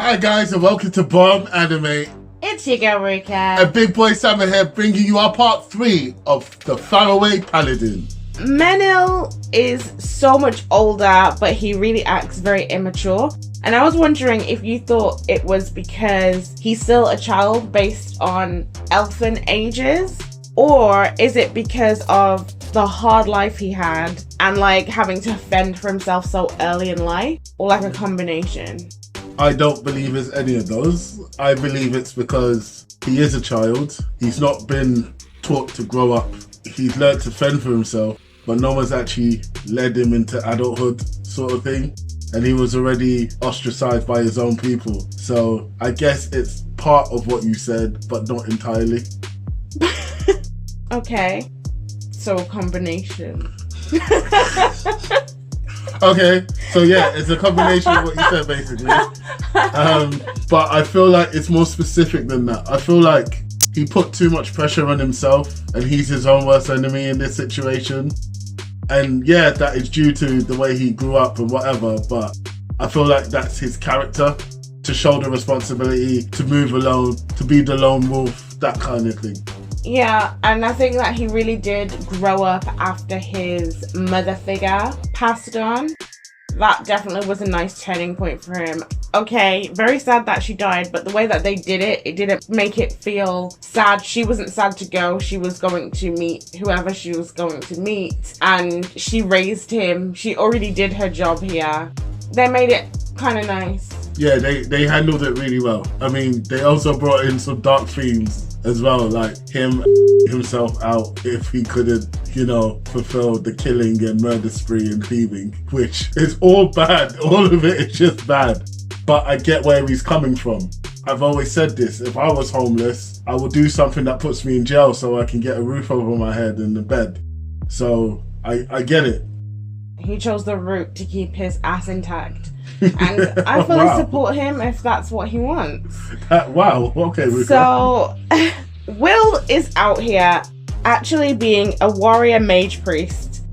Hi guys and welcome to Bomb Anime. It's your girl Ruka. And Big Boy Sam here bringing you our part 3 of the faraway paladin. Menil is so much older, but he really acts very immature. And I was wondering if you thought it was because he's still a child based on elfin ages, or is it because of the hard life he had and like having to fend for himself so early in life, or like a combination? I don't believe it's any of those. I believe it's because he is a child. He's not been taught to grow up. He's learned to fend for himself, but no one's actually led him into adulthood sort of thing. And he was already ostracized by his own people. So I guess it's part of what you said, but not entirely. Okay, so a combination. Okay, so yeah, it's a combination of what you said basically. But I feel like it's more specific than that. I feel like he put too much pressure on himself and he's his own worst enemy in this situation. And yeah, that is due to the way he grew up and whatever, but I feel like that's his character, to shoulder responsibility, to move alone, to be the lone wolf, that kind of thing. Yeah, and I think that he really did grow up after his mother figure passed on. That definitely was a nice turning point for him. Okay, very sad that she died, but the way that they did it, it didn't make it feel sad. She wasn't sad to go. She was going to meet whoever she was going to meet, and she raised him. She already did her job here. They made it kind of nice. Yeah, they handled it really well. I mean, they also brought in some dark themes as well, like him himself out if he couldn't, fulfill the killing and murder spree and thieving, which is all bad. All of it is just bad. But I get where he's coming from. I've always said this, if I was homeless, I would do something that puts me in jail so I can get a roof over my head and a bed. So I get it. He chose the route to keep his ass intact. And I fully support him if that's what he wants. Wow, okay. So, Will is out here actually being a warrior mage priest.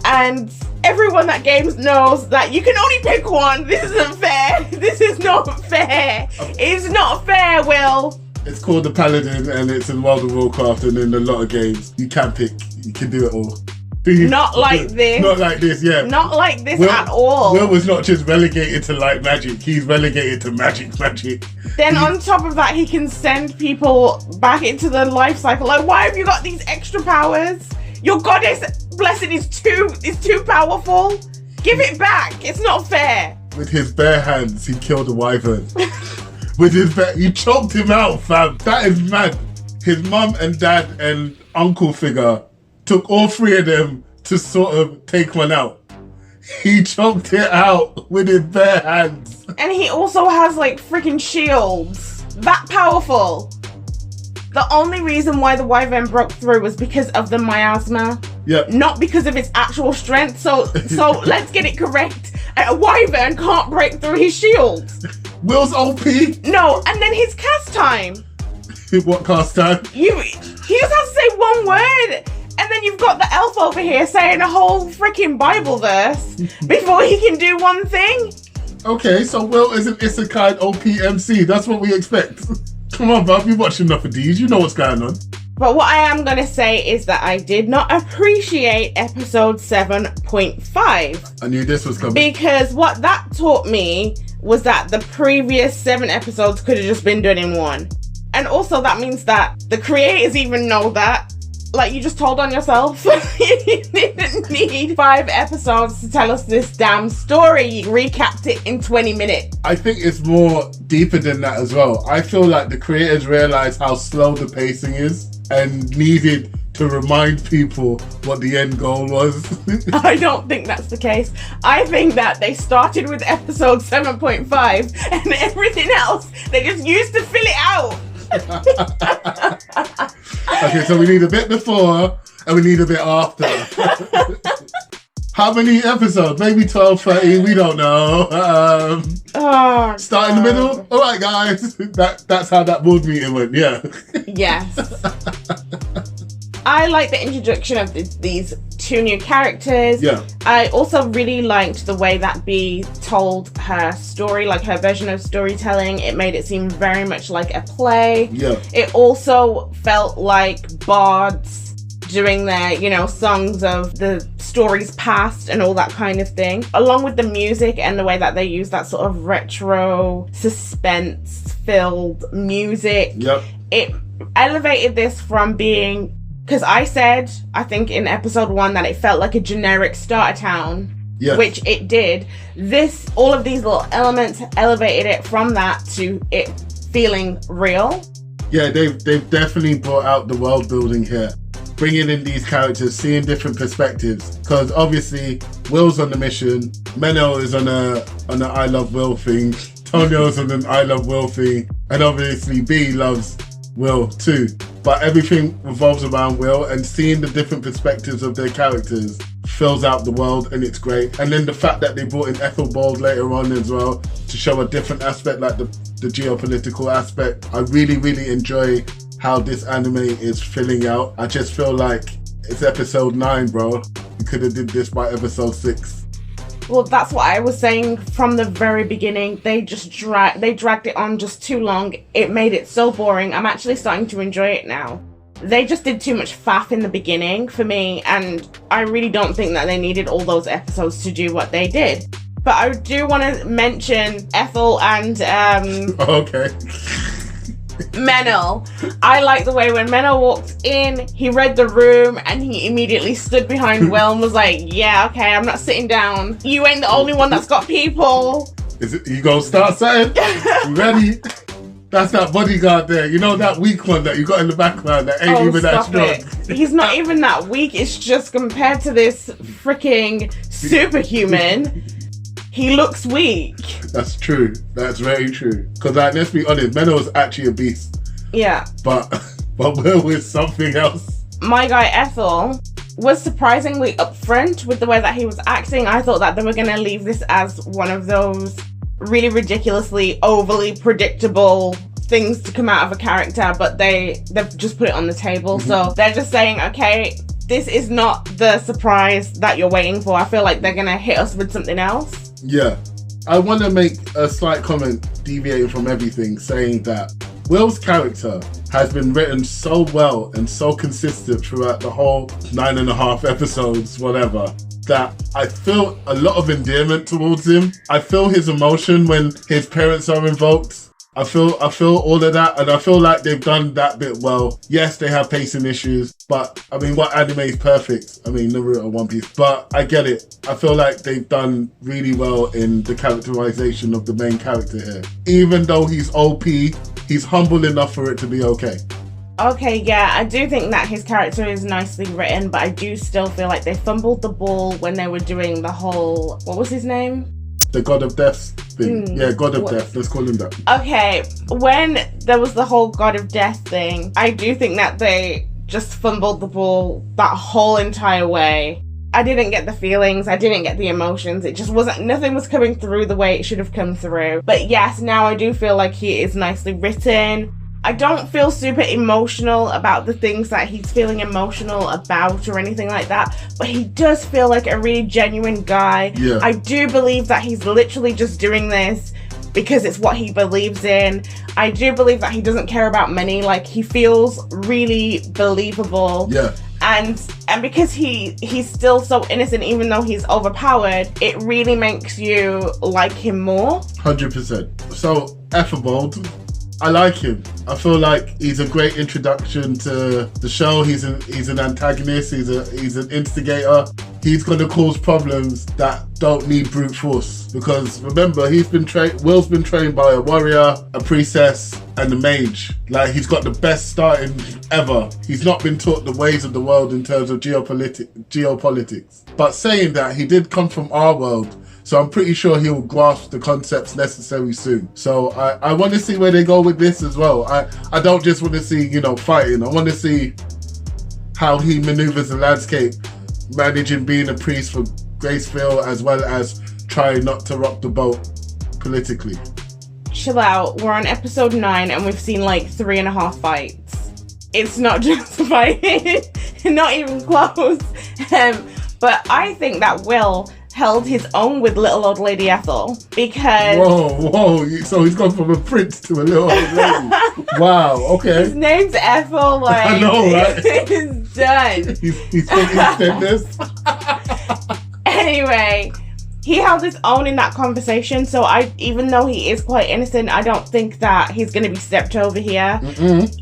And everyone that games knows that you can only pick one. This isn't fair. This is not fair. It's not fair, Will. It's called the Paladin and it's in World of Warcraft and in a lot of games. You can pick. You can do it all. Not like this. Not like this, yeah. Not like this at all. Will was not just relegated to light magic. He's relegated to magic. Then on top of that, he can send people back into the life cycle. Like, why have you got these extra powers? Your goddess blessing is too powerful. Give it back. It's not fair. With his bare hands, he killed a wyvern. He choked him out, fam. That is mad. His mum and dad and uncle figure took all three of them to sort of take one out. He choked it out with his bare hands. And he also has like freaking shields. That powerful. The only reason why the wyvern broke through was because of the miasma. Yep. Not because of its actual strength. So let's get it correct. A wyvern can't break through his shield. Will's OP? No, and then his cast time. What cast time? He just has to say one word. And then you've got the elf over here saying a whole freaking Bible verse before he can do one thing. Okay, so Will is an isekai OPMC. That's what we expect. Come on, bruv. You watch enough of these. You know what's going on. But what I am going to say is that I did not appreciate episode 7.5. I knew this was coming. Because what that taught me was that the previous 7 episodes could have just been done in one. And also that means that the creators even know that. Like, you just told on yourself. You didn't need 5 episodes to tell us this damn story. You recapped it in 20 minutes. I think it's more deeper than that as well. I feel like the creators realized how slow the pacing is and needed to remind people what the end goal was. I don't think that's the case. I think that they started with episode 7.5 and everything else they just used to fill it out. Okay, so we need a bit before and we need a bit after. How many episodes? Maybe 12, 13, we don't know. Start in the middle? Alright guys, that's how that board meeting went, yeah. Yes. I like the introduction of these two new characters. Yeah. I also really liked the way that Bee told her story, like her version of storytelling. It made it seem very much like a play. Yeah. It also felt like bards doing their, you know, songs of the stories past and all that kind of thing. Along with the music and the way that they use that sort of retro, suspense-filled music. Yep. It elevated this from being, because I said, I think in episode 1, that it felt like a generic starter town. Yes. Which it did. All of these little elements elevated it from that to it feeling real. Yeah, they've definitely brought out the world building here. Bringing in these characters, seeing different perspectives. Because obviously, Will's on the mission, Menno is on an I Love Will thing, Tonio's on an I Love Will thing, and obviously Bee loves Will too. But everything revolves around Will, and seeing the different perspectives of their characters fills out the world, and it's great. And then the fact that they brought in Ethelbald later on as well to show a different aspect, like the geopolitical aspect. I really, really enjoy how this anime is filling out. I just feel like it's episode 9, bro. You could have did this by episode 6. Well, that's what I was saying from the very beginning. They just dragged it on just too long. It made it so boring. I'm actually starting to enjoy it now. They just did too much faff in the beginning for me, and I really don't think that they needed all those episodes to do what they did. But I do want to mention Ethel and okay. Menno. I like the way when Menno walked in, he read the room and he immediately stood behind Will and was like, yeah, okay, I'm not sitting down. You ain't the only one that's got people. Is it, you gonna start something? You ready? That's that bodyguard there. You know that weak one that you got in the background that ain't even that strong. He's not even that weak. It's just compared to this freaking superhuman, he looks weak. That's true. That's very true. Because let's be honest, Menno's actually a beast. Yeah. But Will is something else. My guy Ethel was surprisingly upfront with the way that he was acting. I thought that they were going to leave this as one of those really ridiculously, overly predictable things to come out of a character, but they've just put it on the table. Mm-hmm. So they're just saying, okay, this is not the surprise that you're waiting for. I feel like they're going to hit us with something else. Yeah. I want to make a slight comment deviating from everything, saying that Will's character has been written so well and so consistent throughout the whole 9.5 episodes, whatever, that I feel a lot of endearment towards him. I feel his emotion when his parents are invoked. I feel all of that, and I feel like they've done that bit well. Yes, they have pacing issues, but I mean, what anime is perfect? I mean, Naruto, One Piece, but I get it. I feel like they've done really well in the characterization of the main character here. Even though he's OP, he's humble enough for it to be okay. Okay, yeah, I do think that his character is nicely written, but I do still feel like they fumbled the ball when they were doing the whole, what was his name? The God of Death thing. Yeah, God of Death. Let's call him that. Okay, when there was the whole God of Death thing, I do think that they just fumbled the ball that whole entire way. I didn't get the feelings. I didn't get the emotions. It just wasn't, nothing was coming through the way it should have come through. But yes, now I do feel like he is nicely written. I don't feel super emotional about the things that he's feeling emotional about or anything like that, but he does feel like a really genuine guy. Yeah. I do believe that he's literally just doing this because it's what he believes in. I do believe that he doesn't care about money. Like, he feels really believable. Yeah. And because he's still so innocent, even though he's overpowered, it really makes you like him more. 100%. So, Ethelbald, I like him. I feel like he's a great introduction to the show. He's an antagonist. He's an instigator. He's going to cause problems that don't need brute force. Because remember, Will's been trained by a warrior, a priestess, and a mage. Like, he's got the best starting ever. He's not been taught the ways of the world in terms of geopolitics. But saying that, he did come from our world. So I'm pretty sure he'll grasp the concepts necessary soon. So I want to see where they go with this as well. I don't just want to see, fighting. I want to see how he maneuvers the landscape, managing being a priest for Graceville, as well as trying not to rock the boat politically. Chill out. We're on episode 9 and we've seen like 3.5 fights. It's not just fighting. Not even close. But I think that Will held his own with little old lady Ethel because... Whoa. So he's gone from a prince to a little old lady. Wow, okay. His name's Ethel, like... I know, right? It's done. He's thinking this. Anyway, he held his own in that conversation, so even though he is quite innocent, I don't think that he's going to be stepped over here.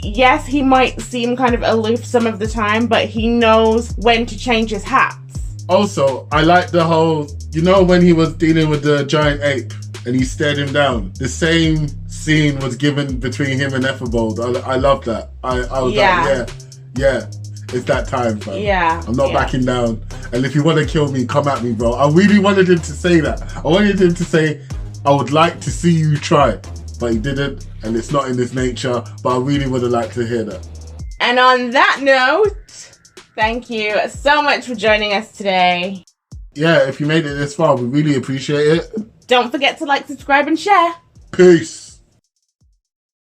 Yes, he might seem kind of aloof some of the time, but he knows when to change his hats. Also, I like the whole, when he was dealing with the giant ape and he stared him down, the same scene was given between him and Ethelbald. I love that. I was like, yeah, it's that time, fam. Yeah. I'm not backing down. And if you want to kill me, come at me, bro. I really wanted him to say that. I wanted him to say, I would like to see you try. But he didn't, and it's not in his nature. But I really would have liked to hear that. And on that note, thank you so much for joining us today. Yeah, if you made it this far, we really appreciate it. Don't forget to like, subscribe, and share. Peace.